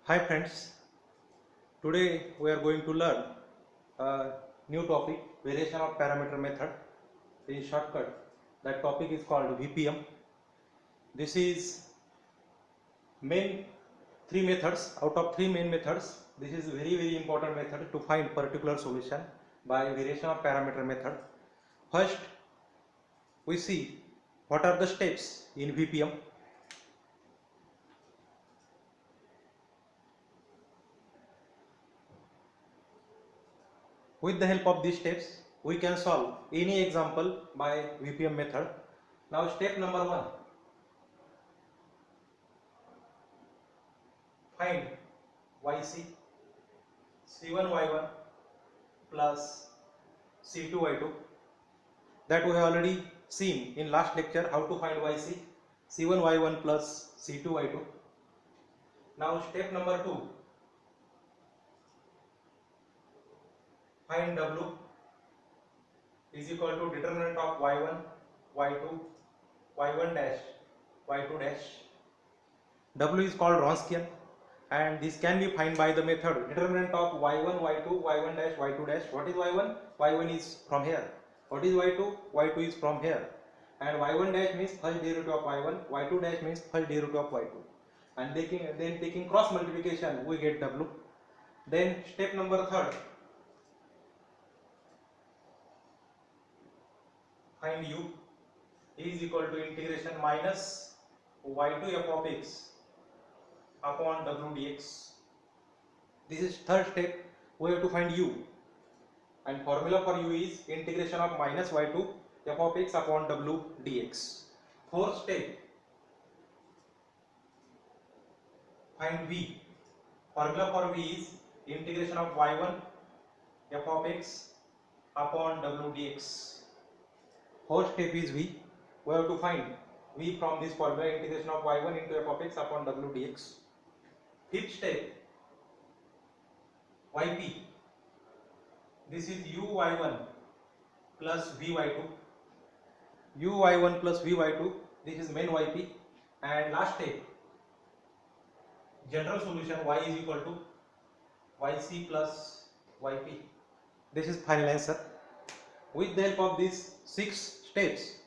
Hi friends, today we are going to learn a new topic, variation of parameter method. In shortcut, that topic is called VPM. This is main three methods. Out of three main methods, this is very important method to find particular solution by variation of parameter method. First, we see what are the steps in VPM. With the help of these steps, we can solve any example by VPM method. Now step number 1, find YC, C1Y1 plus C2Y2. That we have already seen in last lecture how to find YC, C1Y1 plus C2Y2. Now step number 2, find W is equal to determinant of Y1, Y2, Y1 dash, Y2 dash. W is called Wronskian, and this can be found by the method determinant of y1, y2, y1 dash, y2 dash. What is y1? y1 is from here. What is y2? y2 is from here. And y1 dash means first derivative of y1, y2 dash means first derivative of y2. And then taking cross multiplication, we get w. Then step number 3, find u is equal to integration minus y2 f of x upon w dx. This is third step. We have to find u, and formula for u is integration of minus y2 f of x upon w dx. Fourth step, find v. Formula for v is integration of y1 f of x upon w dx. Fourth step is v. We have to find v from this formula, integration of y1 into f of x upon w dx. Fifth step, yp. This is uy1 plus vy2. uy1 plus vy2. This is main yp. And last step, general solution y is equal to yc plus yp. This is final answer. With the help of these 6 steps,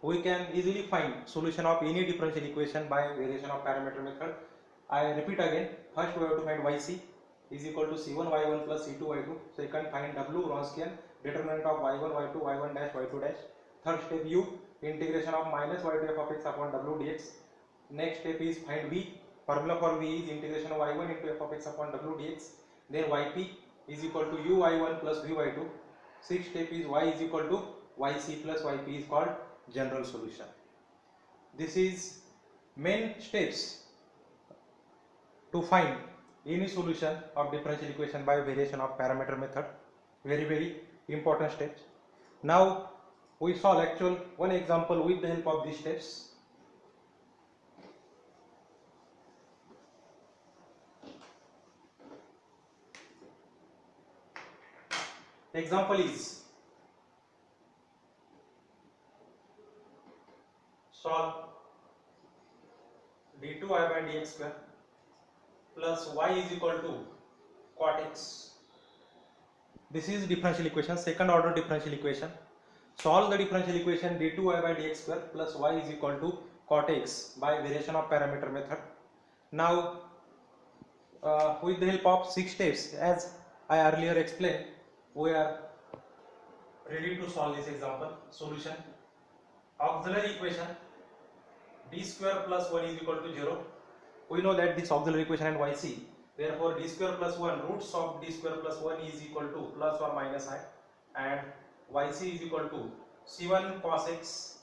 we can easily find solution of any differential equation by variation of parameter method. I repeat again. First, we have to find yc is equal to c1y1 plus c2y2. Second, find w Wronskian, determinant of y1, y2, y1 dash, y2 dash. Third step, u, integration of minus y2 f of x upon w dx. Next step is find v. Formula for v is integration of y1 into f of x upon w dx. Then yp is equal to uy1 plus vy2. Sixth step is y is equal to yc plus yp is called general solution. This is main steps to find any solution of differential equation by variation of parameter method. Very important steps. Now we solve actual one example with the help of these steps. Example is solve d2y by dx square plus y is equal to cot x. This is differential equation, second order differential equation. Solve the differential equation d2y by dx square plus y is equal to cot x by variation of parameter method. Now with the help of 6 steps, as I earlier explained, we are ready to solve this example. Solution: auxiliary equation d square plus 1 is equal to 0. We know that this auxiliary equation and yc, therefore d square plus 1, roots of d square plus 1 is equal to plus or minus I, and yc is equal to c1 cos x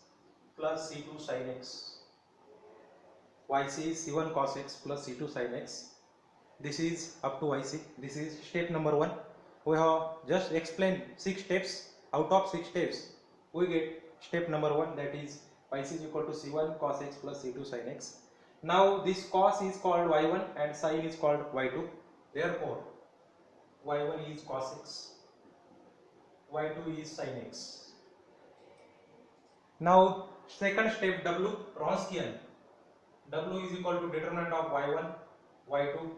plus c2 sin x. yc is c1 cos x plus c2 sin x. This is up to yc. This is step number 1. We have just explained 6 steps. Out of 6 steps, we get step number 1, that is yc is equal to c1 cos x plus c2 sin x. Now this cos is called y1 and sin is called y2. Therefore y1 is cos x, y2 is sin x. Now second step, w Wronskian. W is equal to determinant of y1, y2,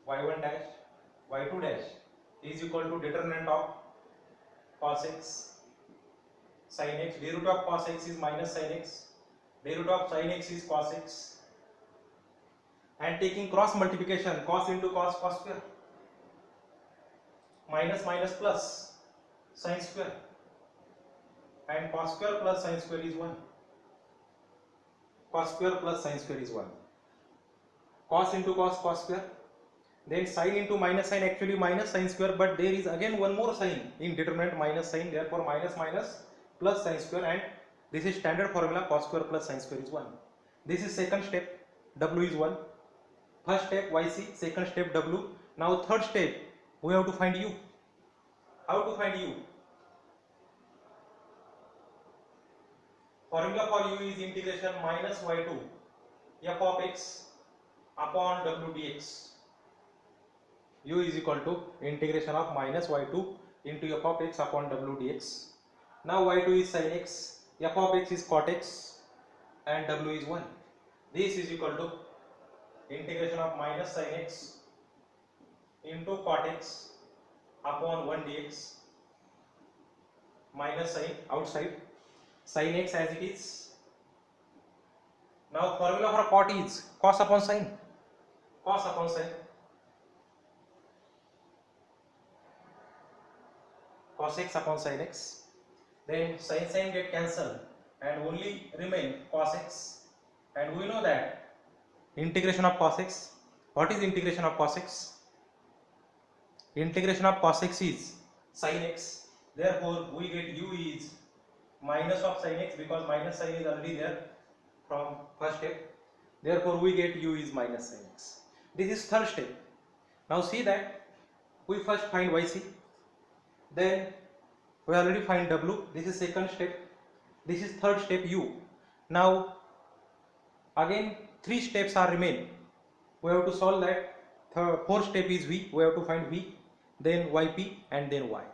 y1 dash y2 dash is equal to determinant of cos x sin x. D root of cos x is minus sin x. D root of sin x is cos x. And taking cross multiplication, cos into cos, cos square, minus minus plus sin square, and cos square plus sin square is 1. Cos square plus sin square is 1. Cos into cos, cos square. Then sin into minus sin, actually minus sin square, but there is again one more sign in determinant, minus sign, therefore minus minus plus sin square, and this is standard formula, cos square plus sin square is 1. This is second step, w is 1. First step yc, second step w. Now third step we have to find u. How to find u? Formula for u is integration minus y2 f of x upon w dx. U is equal to integration of minus y2 into f of x upon w dx. Now y2 is sin x, f of x is cot x, and w is 1. This is equal to integration of minus sin x into cot x upon 1 dx, minus sin outside, sin x as it is. Now formula for cot is cos upon sin, cos upon sin, cos x upon sin x. Then sin get cancelled and only remain cos x, and we know that integration of cos x, what is integration of cos x? Integration of cos x is sin x, therefore we get u is minus of sin x, because minus sin is already there from first step, therefore we get u is minus sin x. This is third step. Now see that we first find yc, then we already find w, this is second step, this is third step u. Now again 3 steps are remain, we have to solve that. Fourth step is v, we have to find v, then yp, and then y.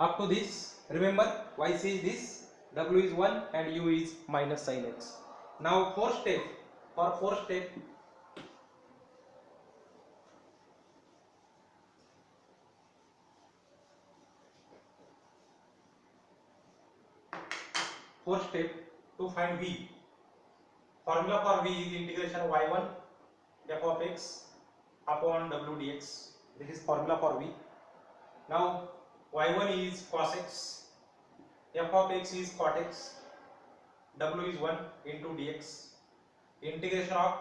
Up to this, remember yc is this, w is 1, and u is minus sin x. Now fourth step, for fourth step, to find v, formula for v is integration y1 f of x upon w dx. This is formula for v. Now y1 is cos x, f of x is cot x, w is 1 into dx, integration of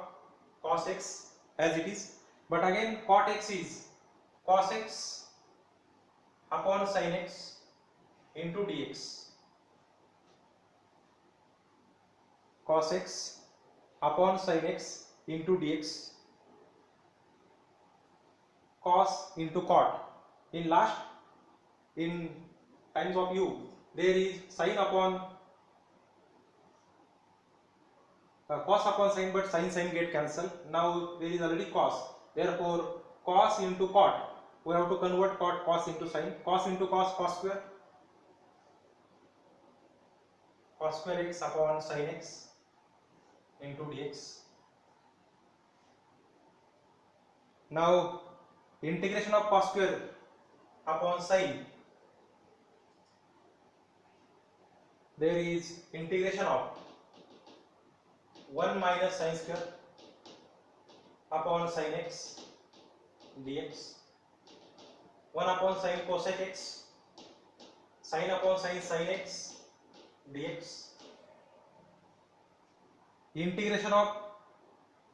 cos x as it is, but again cot x is cos x upon sin x into dx, cos x upon sin x into dx, cos into cot. In last, in times of u, there is sin upon cos upon sin, but sin get cancelled. Now there is already cos, therefore cos into cot, we have to convert cos into sin, cos into cos, cos square x upon sin x into dx. Now integration of cos square upon sin, there is integration of 1 minus sin square upon sin x dx, 1 upon sin cosec x, sin upon sin x dx, integration of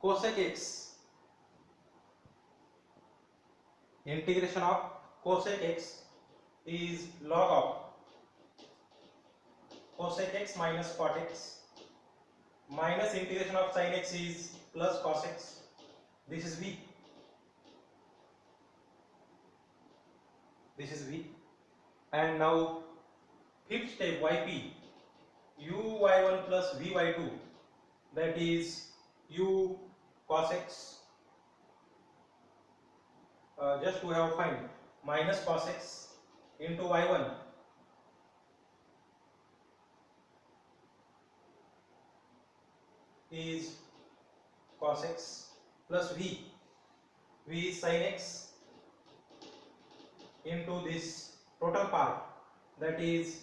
cosec x, integration of cosec x is log of cosec x minus cot x, minus integration of sin x is plus cos x. This is v, this is v. And now fifth step yp, uy1 plus vy2, that is u cos x, just we have find minus cos x into y1 is cos x plus v v sin x into this total part, that is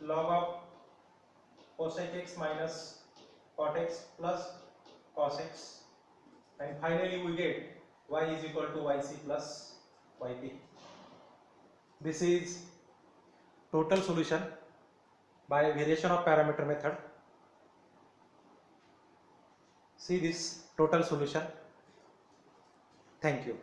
log of cosec x minus cot x plus cos x, and finally we get y is equal to yc plus yp. This is total solution by variation of parameter method. See this total solution. Thank you.